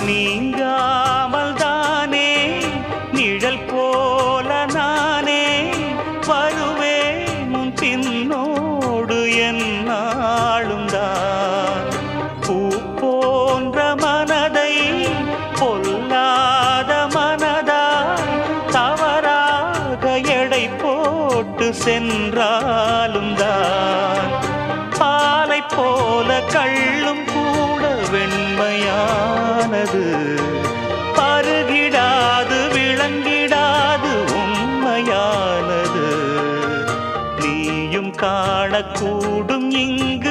நீங்காமல் தானே நிழல் போல நானே வருவேன் உன் பின்னோடு என்னாலும் தான். பூ போன்ற மனதை பொல்லாத மனதாய் தவறாக எடை போட்டு சென்றாலும் தான். பாலை போல கள்ளும் கூட வெண்மையானது, பருகிடாது விளங்கிடாது உண்மையானது. நீயும் காணக்கூடும் இங்கு